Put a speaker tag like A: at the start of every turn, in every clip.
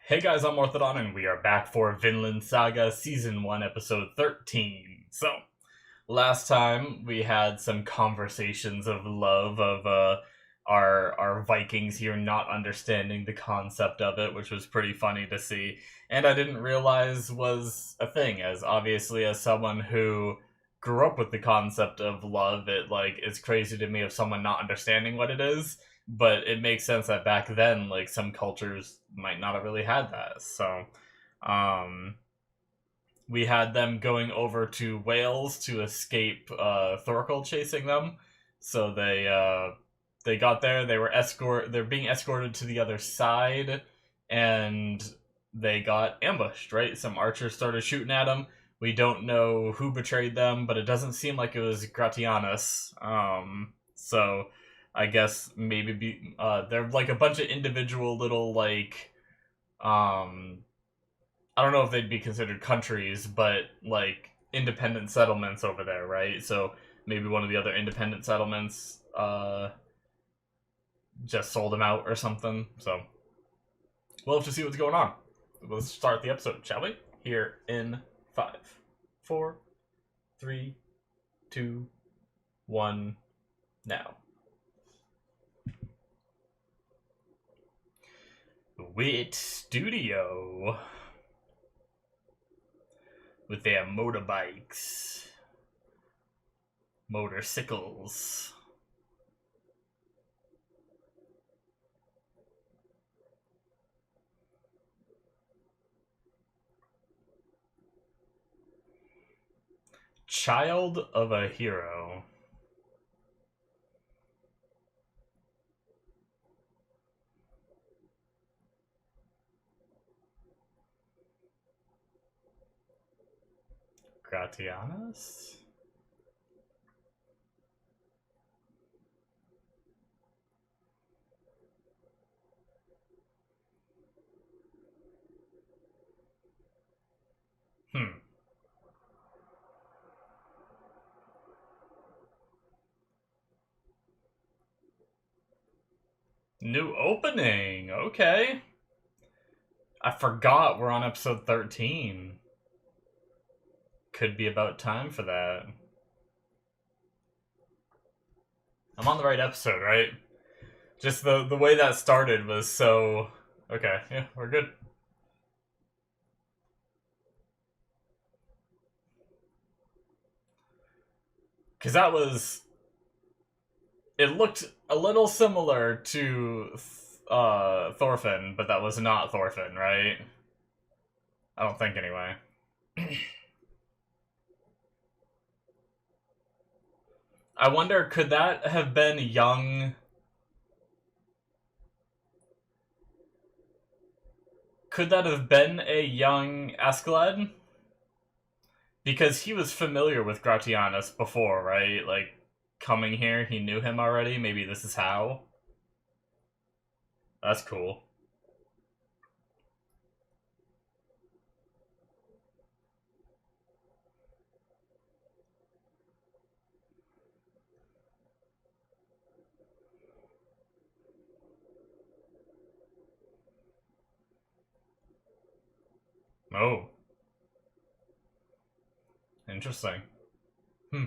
A: Hey guys, I'm Morthadon, and we are back for Vinland Saga Season 1, Episode 13. So, last time we had some conversations of love of our Vikings here not understanding the concept of it, which was pretty funny to see. And I didn't realize was a thing, as obviously as someone who grew up with the concept of love, it's crazy to me of someone not understanding what it is, but it makes sense that back then, like, some cultures might not have really had that. So, um, we had them going over to Wales to escape Thorkel chasing them. So they got there. They're being escorted to the other side, and they got ambushed. Right, some archers started shooting at them. We don't know who betrayed them, but it doesn't seem like it was Gratianus. So I guess they're like a bunch of individual little um I don't know if they'd be considered countries, but like independent settlements over there, right? So maybe one of the other independent settlements just sold them out or something. So we'll have to see what's going on. Let's start the episode, shall we? Here in 5, 4, 3, 2, 1, now. Wit Studio with their motorbikes, motorcycles. Child of a hero. Gratianus? Hmm. New opening. Okay. I forgot we're on episode 13. Could be about time for that. I'm on the right episode, right? Just the way that started was so... Okay, yeah, we're good. Because that was... It looked a little similar to Thorfinn, but that was not Thorfinn, right? I don't think, anyway. I wonder, could that have been young... Could that have been a young Askeladd? Because he was familiar with Gratianus before, right? Like, coming here, he knew him already. Maybe this is how. That's cool. Oh. Interesting. Hmm.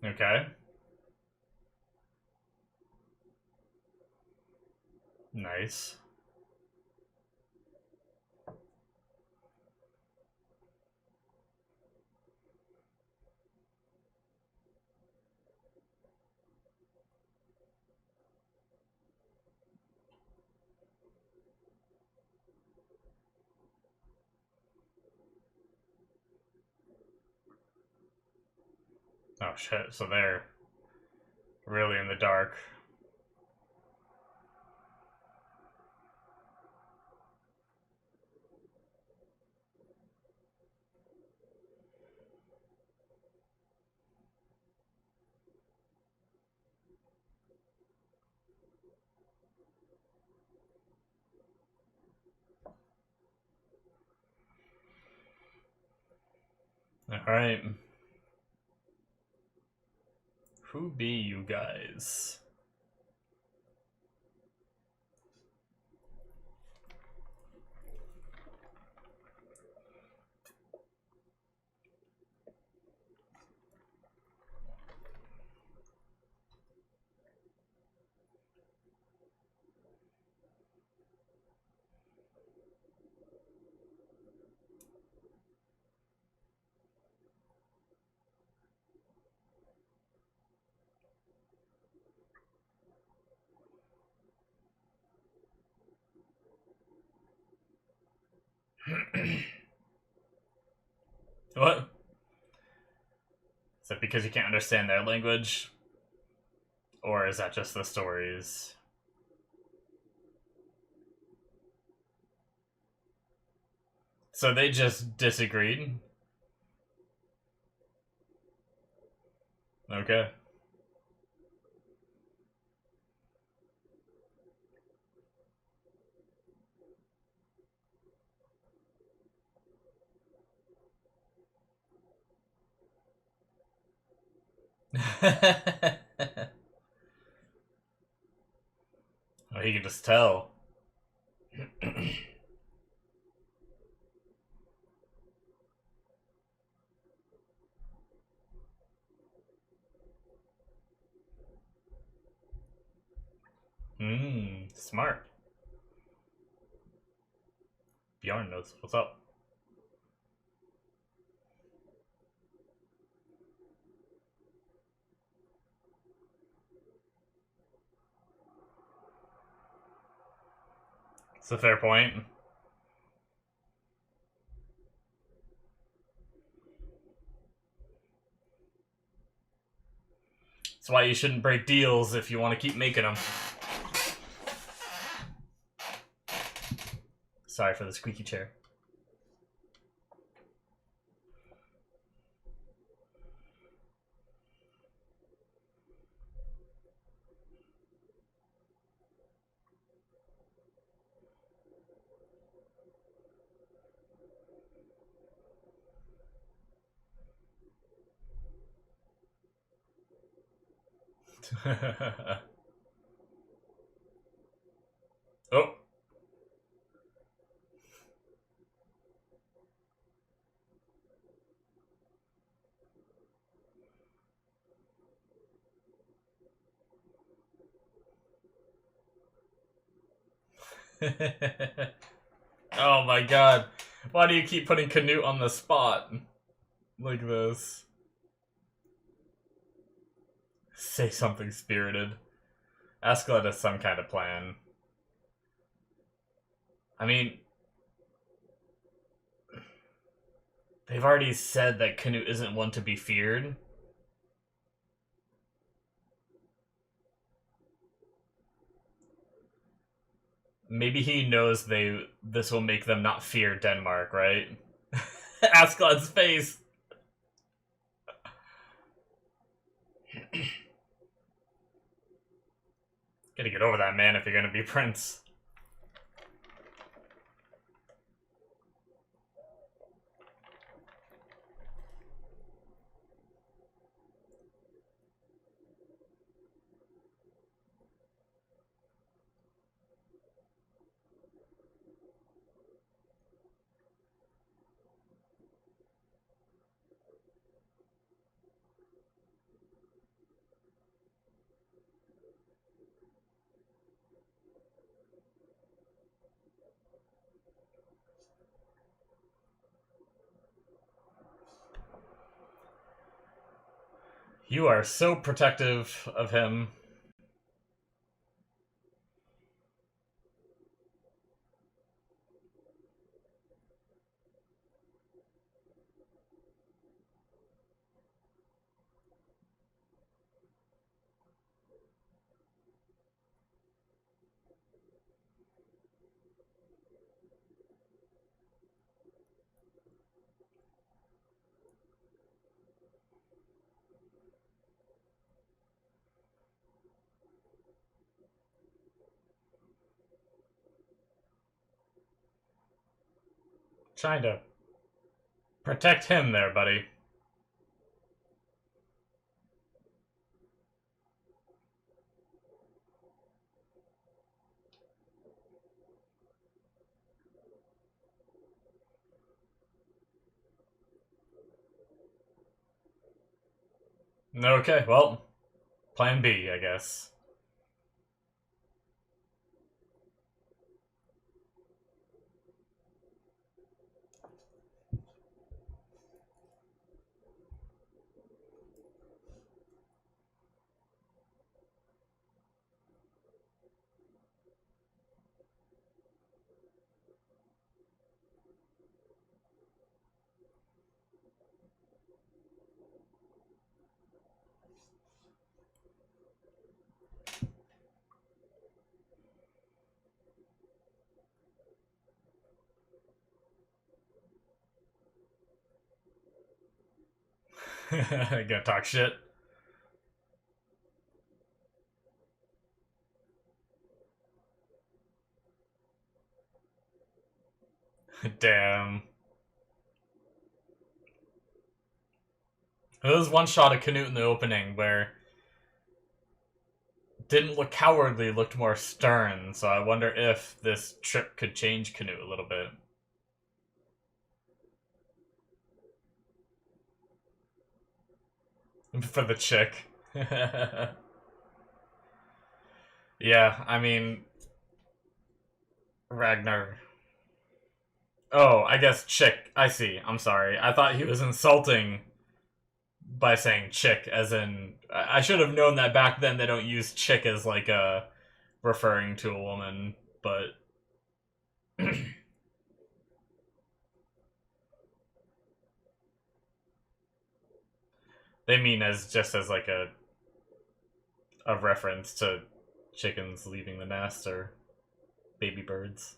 A: Okay. Nice. Oh shit, so they're really in the dark. Alright. Who be you guys? What? Is that because you can't understand their language? Or is that just the stories? So they just disagreed? Okay. Oh, he can just tell. Smart. Bjorn knows what's up. It's a fair point. That's why you shouldn't break deals if you want to keep making them. Sorry for the squeaky chair. Oh. Oh my god. Why do you keep putting Canute on the spot? Like this. Say something spirited. Askeladd has some kind of plan. I mean, they've already said that Canute isn't one to be feared. Maybe he knows this will make them not fear Denmark, right? Askeladd's face. Gotta get over that, man, if you're gonna be prince. You are so protective of him. Trying to protect him there, buddy. Okay, well, plan B, I guess. Gonna talk shit. Damn. There was one shot of Canute in the opening where didn't look cowardly, looked more stern, so I wonder if this trip could change Canute a little bit. For the chick. Yeah, I mean, Ragnar. Oh, I guess chick. I see. I'm sorry. I thought he was insulting by saying chick, as in. I should have known that back then they don't use chick as like a referring to a woman, but. They mean as just as like a reference to chickens leaving the nest or baby birds.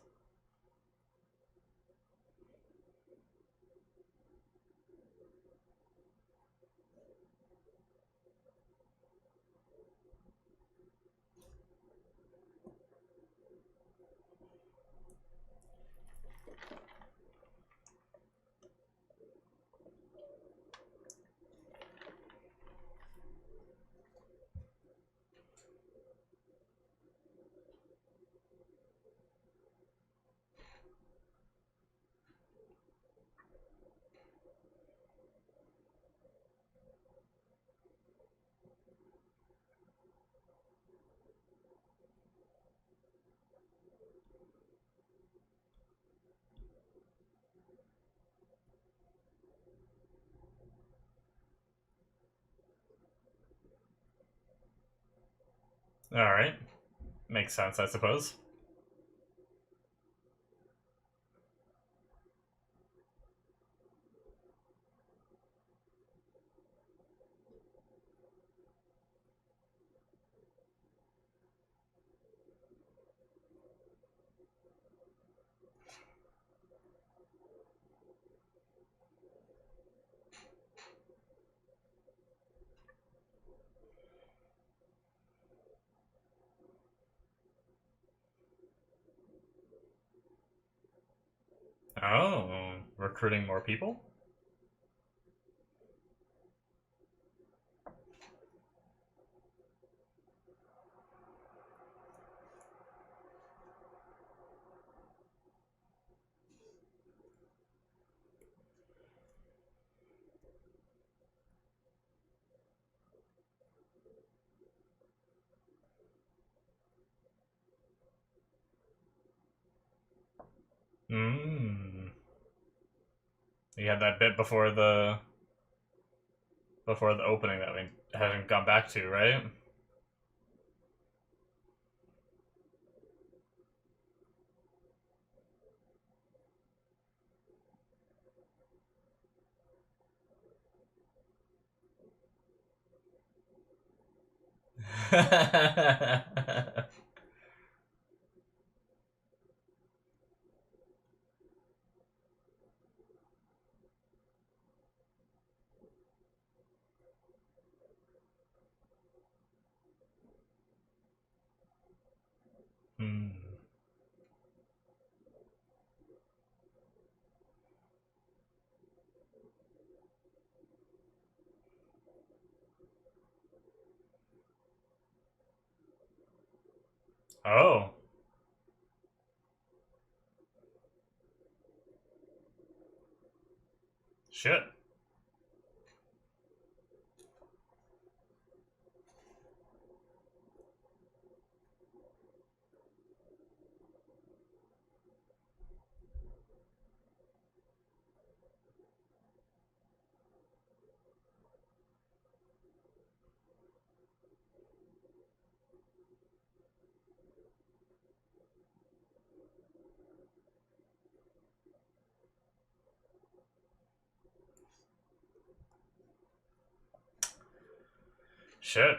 A: Alright. Makes sense, I suppose. Oh, recruiting more people? Mmm. You had that bit before the opening that we haven't gone back to, right? Hmm. Oh. Shit. Shit.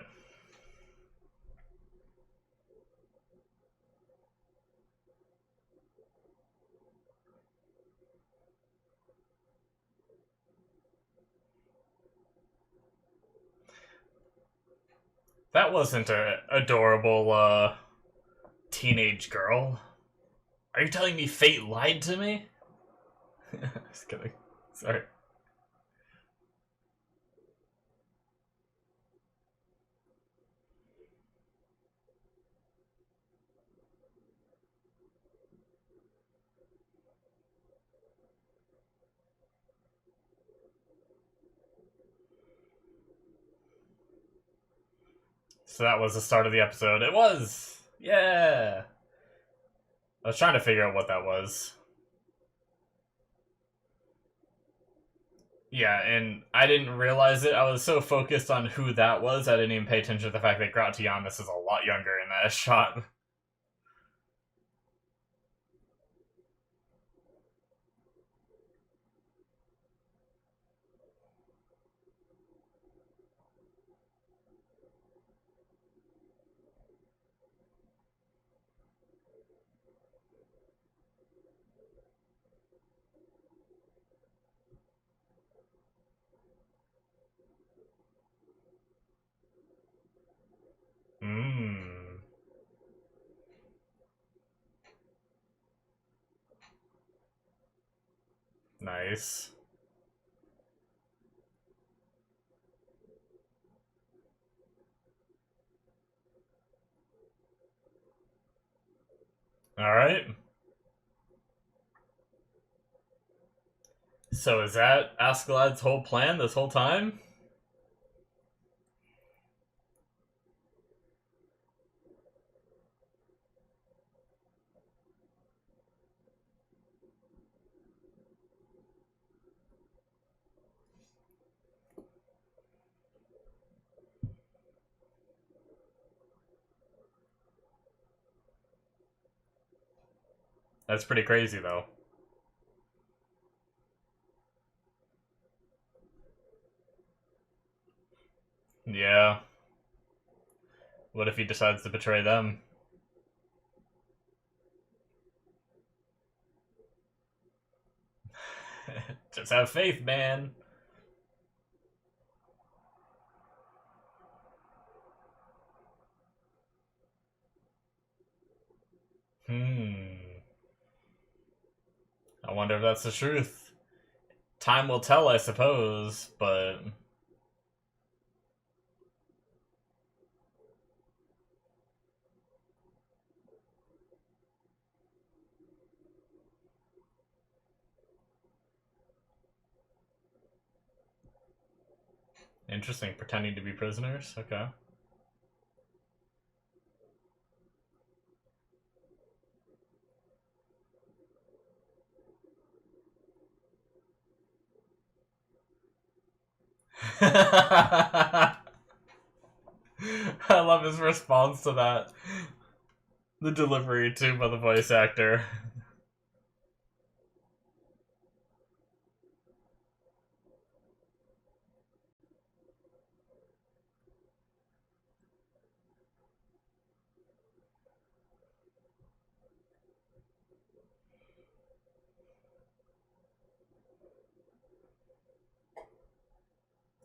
A: That wasn't a adorable, teenage girl. Are you telling me fate lied to me? Just kidding. Sorry. So that was the start of the episode. It was! Yeah! I was trying to figure out what that was. Yeah, and I didn't realize it. I was so focused on who that was, I didn't even pay attention to the fact that Gratianis is a lot younger in that shot. Mmm. Nice. Alright. So is that Askeladd's whole plan this whole time? That's pretty crazy, though. Yeah. What if he decides to betray them? Just have faith, man. I wonder if that's the truth. Time will tell, I suppose, but... Interesting, pretending to be prisoners? Okay. I love his response to that. The delivery, too, by the voice actor.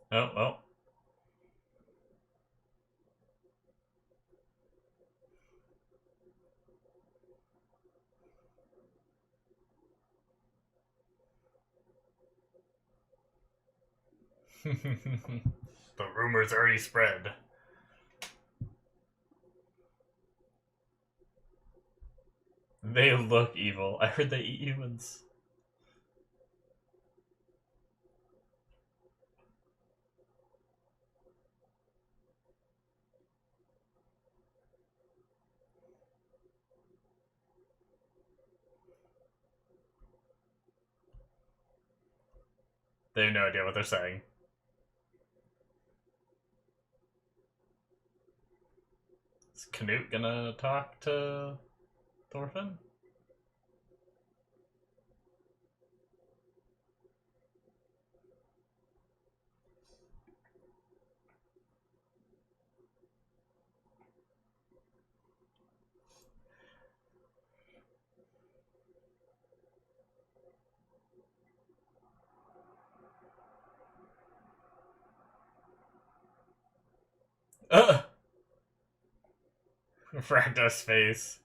A: Oh, well. The rumors already spread. They look evil. I heard they eat humans. They have no idea what they're saying. Is Canute gonna talk to Thorfinn? Ugh! Fractus face.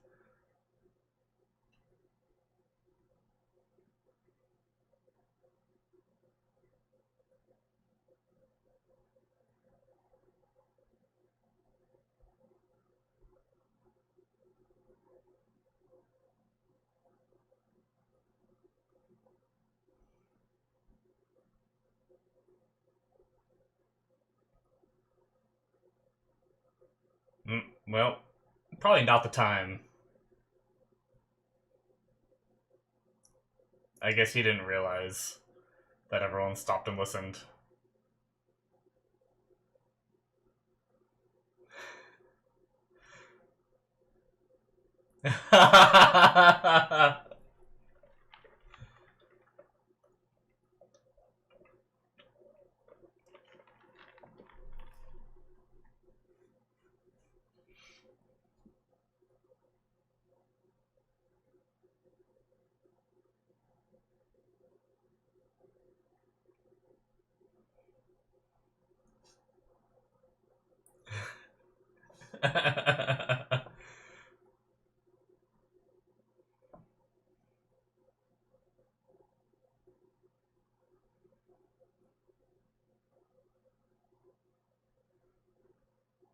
A: Well, probably not the time. I guess he didn't realize that everyone stopped and listened.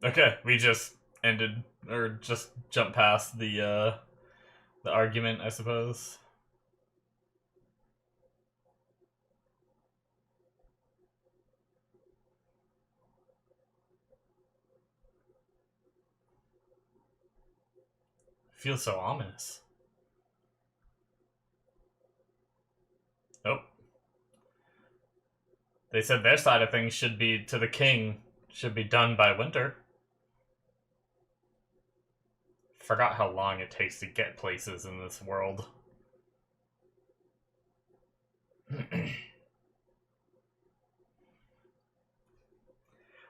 A: Okay, we just ended or just jumped past the argument, I suppose. Feels so ominous. Oh. They said their side of things should be to the king, should be done by winter. Forgot how long it takes to get places in this world. I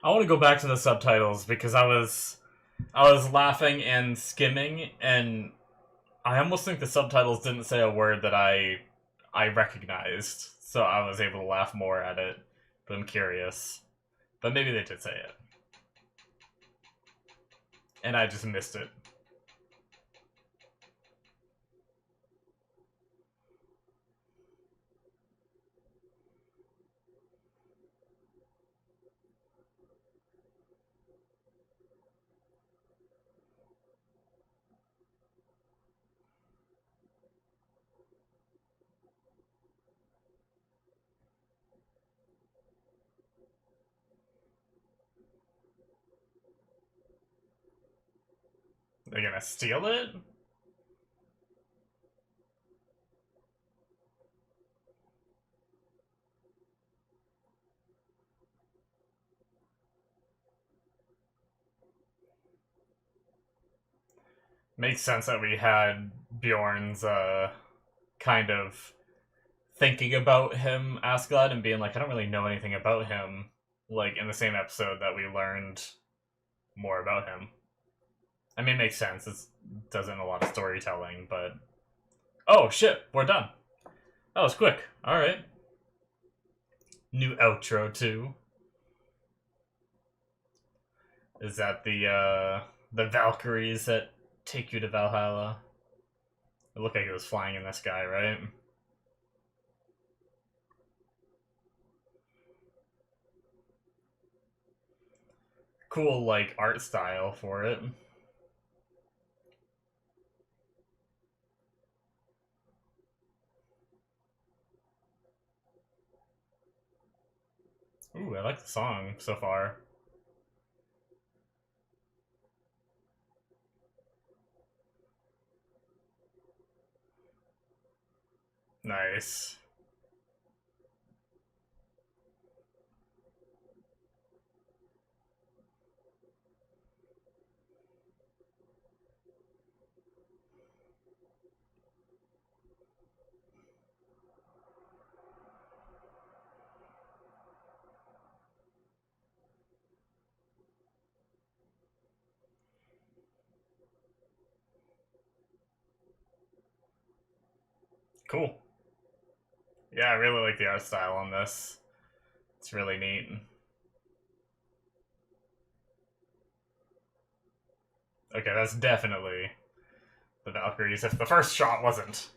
A: want to go back to the subtitles because I was laughing and skimming, and I almost think the subtitles didn't say a word that I recognized, so I was able to laugh more at it. But I'm curious. But maybe they did say it, and I just missed it. They're gonna steal it? Makes sense that we had Bjorn's kind of thinking about him, Askeladd, and being like, I don't really know anything about him. Like in the same episode that we learned more about him. I mean, it makes sense. It doesn't a lot of storytelling, but oh shit, we're done. That was quick. All right. New outro too. Is that the Valkyries that take you to Valhalla? It looked like it was flying in the sky, right? Cool, like, art style for it. Ooh, I like the song so far. Nice. Cool. Yeah, I really like the art style on this. It's really neat. Okay, that's definitely the Valkyries, if the first shot wasn't.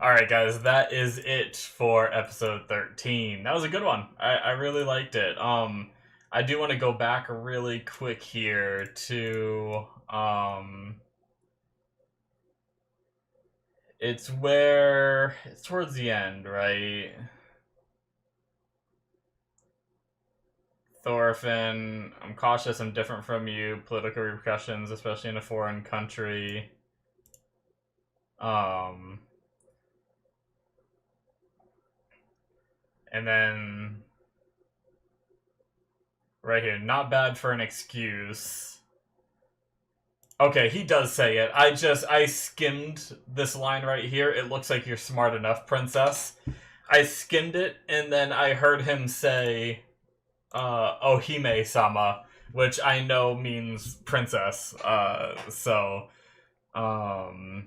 A: Alright, guys, that is it for episode 13. That was a good one. I really liked it. I do want to go back really quick here to, it's towards the end, right? Thorfinn, I'm cautious, I'm different from you, political repercussions, especially in a foreign country. And then right here, not bad for an excuse. Okay, he does say it. I skimmed this line right here. It looks like you're smart enough, princess. I skimmed it, and then I heard him say, Ohime-sama, which I know means princess. So I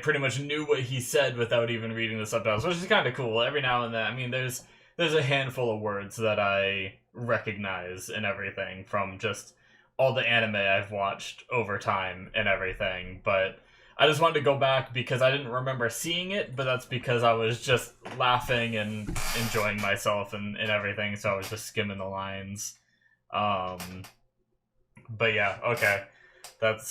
A: pretty much knew what he said without even reading the subtitles, which is kind of cool. Every now and then, I mean, there's a handful of words that I recognize and everything from just all the anime I've watched over time and everything, but I just wanted to go back because I didn't remember seeing it, but that's because I was just laughing and enjoying myself and everything, so I was just skimming the lines. But yeah, okay. That's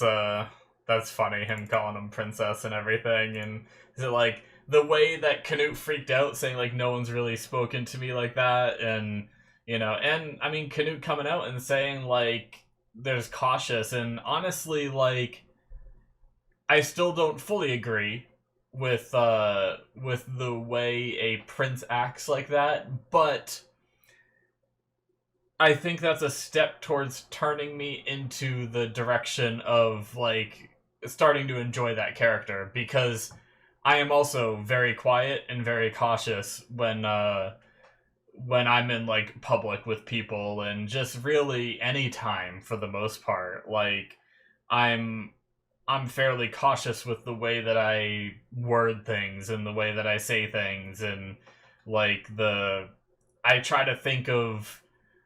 A: funny, him calling him princess and everything, and is it like the way that Canute freaked out, saying like no one's really spoken to me like that, and and I mean Canute coming out and saying like there's cautious, and honestly like I still don't fully agree with the way a prince acts like that, but I think that's a step towards turning me into the direction of like starting to enjoy that character, because I am also very quiet and very cautious when I'm in like public with people, and just really any time for the most part. Like I'm fairly cautious with the way that I word things and the way that I say things, and like I try to think of,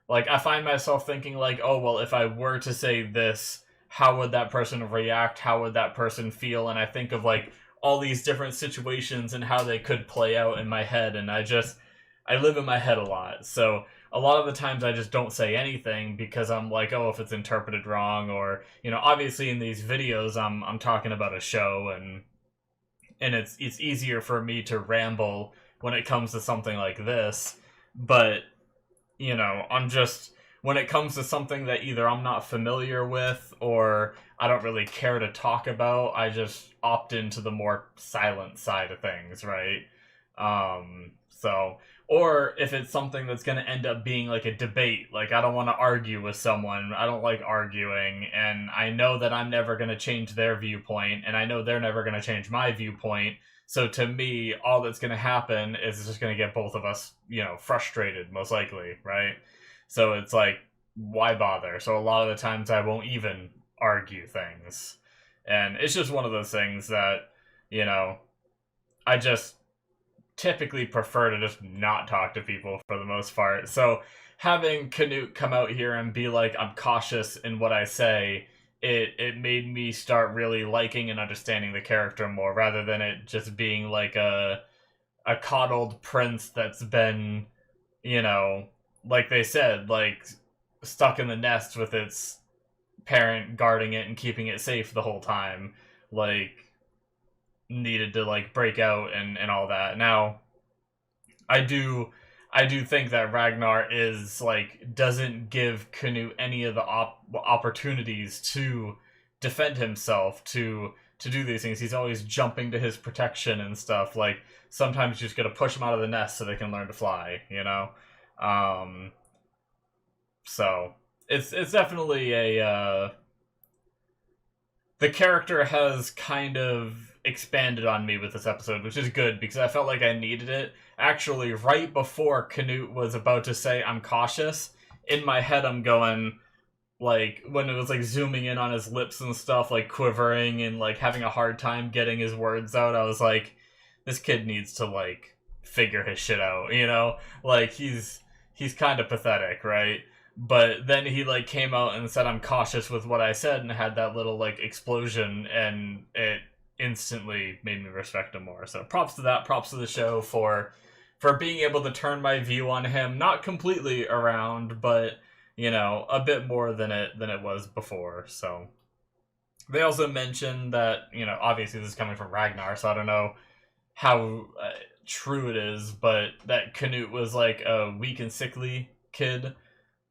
A: like, I find myself thinking like, oh well, if I were to say this, how would that person react? How would that person feel? And I think of like all these different situations and how they could play out in my head, and I live in my head a lot. So a lot of the times I just don't say anything because I'm like, oh, if it's interpreted wrong, or obviously in these videos I'm talking about a show, and it's easier for me to ramble when it comes to something like this. But I'm just, when it comes to something that either I'm not familiar with or I don't really care to talk about, I just opt into the more silent side of things, right? Or if it's something that's going to end up being like a debate, like I don't want to argue with someone, I don't like arguing, and I know that I'm never going to change their viewpoint, and I know they're never going to change my viewpoint, so to me, all that's going to happen is it's just going to get both of us, frustrated, most likely, right? So it's like, why bother? So a lot of the times I won't even argue things. And it's just one of those things that, I just typically prefer to just not talk to people for the most part. So having Canute come out here and be like, I'm cautious in what I say, it made me start really liking and understanding the character more, rather than it just being like a coddled prince that's been, like they said, like stuck in the nest with its parent guarding it and keeping it safe the whole time, like needed to like break out and all that. Now I do think that Ragnar is like doesn't give Canute any of the opportunities to defend himself, to do these things. He's always jumping to his protection and stuff. Like sometimes you just gotta push them out of the nest so they can learn to fly, so it's definitely a the character has kind of expanded on me with this episode, which is good because I felt like I needed it. Actually, right before Canute was about to say I'm cautious, in my head I'm going, like, when it was like zooming in on his lips and stuff, like quivering and like having a hard time getting his words out, I was like, this kid needs to like figure his shit out, like he's kind of pathetic, right? But then he like came out and said, I'm cautious with what I said, and had that little like explosion, and it instantly made me respect him more. So props to that, props to the show for being able to turn my view on him, not completely around, but a bit more than it was before. So they also mentioned that, obviously this is coming from Ragnar, so I don't know how true it is, but that Canute was like a weak and sickly kid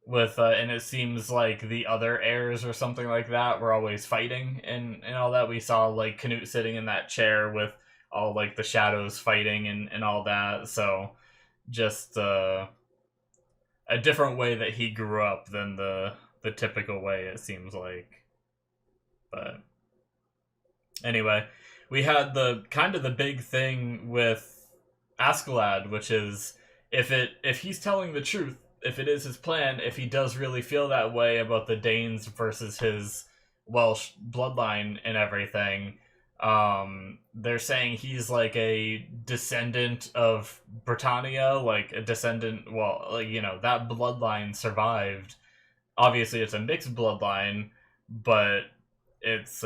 A: with and it seems like the other heirs or something like that were always fighting and all that. We saw like Canute sitting in that chair with all like the shadows fighting and all that. So just a different way that he grew up than the typical way, it seems like. But anyway, we had the kind of the big thing with Askeladd, which is if he's telling the truth, if it is his plan, if he does really feel that way about the Danes versus his Welsh bloodline and everything, they're saying he's like a descendant of Britannia, like a descendant, well, like, that bloodline survived. Obviously it's a mixed bloodline, but it's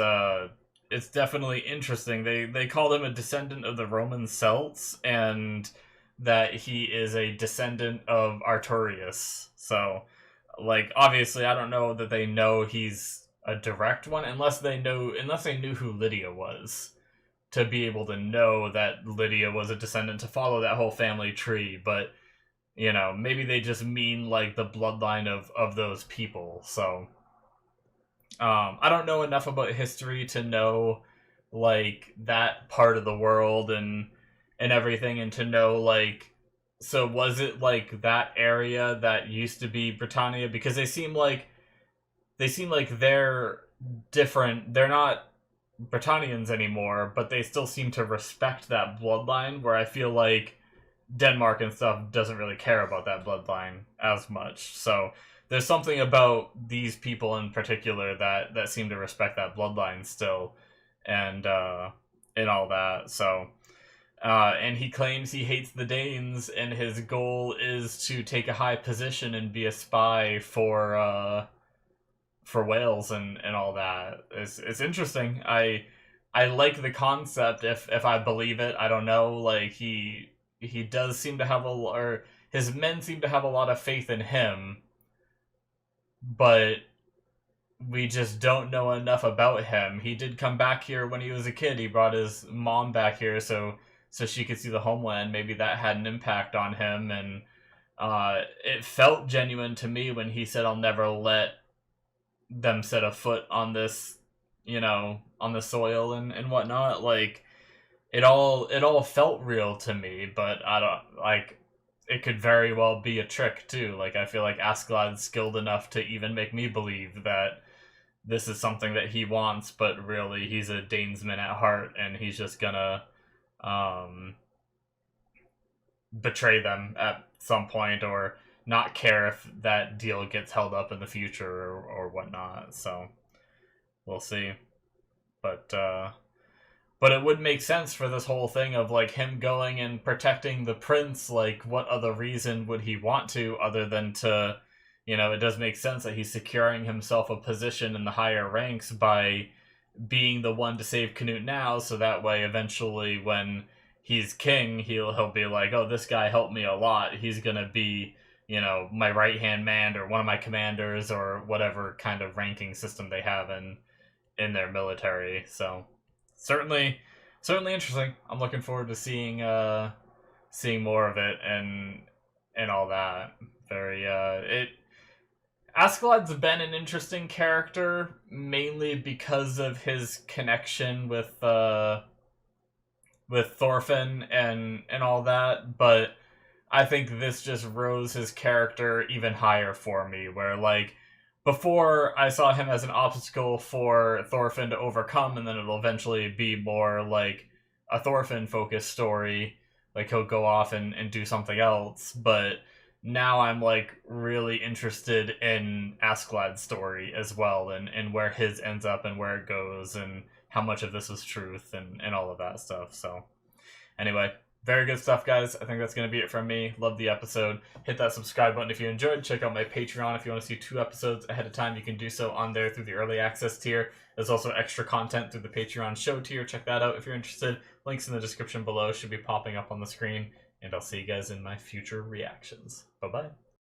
A: definitely interesting. They called him a descendant of the Roman Celts, and that he is a descendant of Arturius. So, like, obviously, I don't know that they know he's a direct one, unless they knew who Lydia was, to be able to know that Lydia was a descendant to follow that whole family tree. But maybe they just mean like the bloodline of those people. So, I don't know enough about history to know like that part of the world and everything, and to know like, so was it like that area that used to be Britannia? Because they seem like they're different. They're not Britannians anymore, but they still seem to respect that bloodline, where I feel like Denmark and stuff doesn't really care about that bloodline as much. So there's something about these people in particular that seem to respect that bloodline still, and all that. So and he claims he hates the Danes, and his goal is to take a high position and be a spy for Wales and all that. It's interesting. I like the concept if I believe it. I don't know. Like he does seem to have or his men seem to have a lot of faith in him, but we just don't know enough about him. He did come back here when he was a kid. He brought his mom back here so she could see the homeland. Maybe that had an impact on him, and it felt genuine to me when he said, I'll never let them set a foot on this, on the soil and whatnot. Like, it all felt real to me, but I don't, like, it could very well be a trick too. Like, I feel like Askeladd's skilled enough to even make me believe that this is something that he wants, but really he's a Danesman at heart, and he's just gonna betray them at some point, or not care if that deal gets held up in the future or whatnot. So we'll see. But it would make sense for this whole thing of like him going and protecting the prince. Like, what other reason would he want to, other than to, it does make sense that he's securing himself a position in the higher ranks by being the one to save Canute now, so that way eventually when he's king, he'll be like, oh, this guy helped me a lot. He's gonna be, my right-hand man, or one of my commanders, or whatever kind of ranking system they have in their military. So certainly interesting. I'm looking forward to seeing more of it and all that. Very Askeladd's been an interesting character, mainly because of his connection with Thorfinn and all that, but I think this just rose his character even higher for me, where, like, before I saw him as an obstacle for Thorfinn to overcome, and then it'll eventually be more like a Thorfinn-focused story, like he'll go off and do something else, but now I'm, like, really interested in Askeladd's story as well, and where his ends up and where it goes, and how much of this is truth and all of that stuff. So anyway, Very good stuff, guys. I think that's going to be it from me. Love the episode. Hit that subscribe button if you enjoyed. Check out my Patreon if you want to see 2 episodes ahead of time. You can do so on there through the early access tier. There's also extra content through the Patreon show tier. Check that out if you're interested. Links in the description below should be popping up on the screen. And I'll see you guys in my future reactions. Bye-bye.